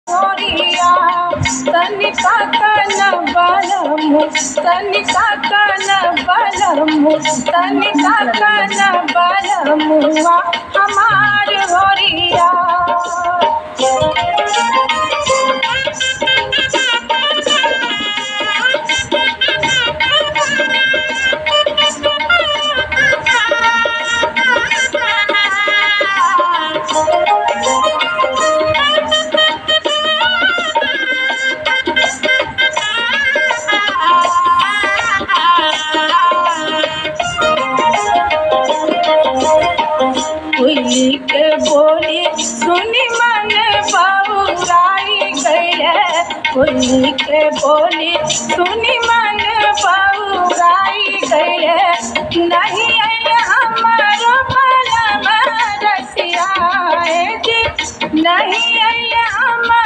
गोरिया तनिका कन बलमु तनिका कन बलमु तनिका कन बलमुआ हमार गोरिया। कोयली के बोली सुनी मन बउराई गए। कोयली के बोली सुनी मन बउराई गए। नहीं आए हमारो बलम रसिया जी नहीं आए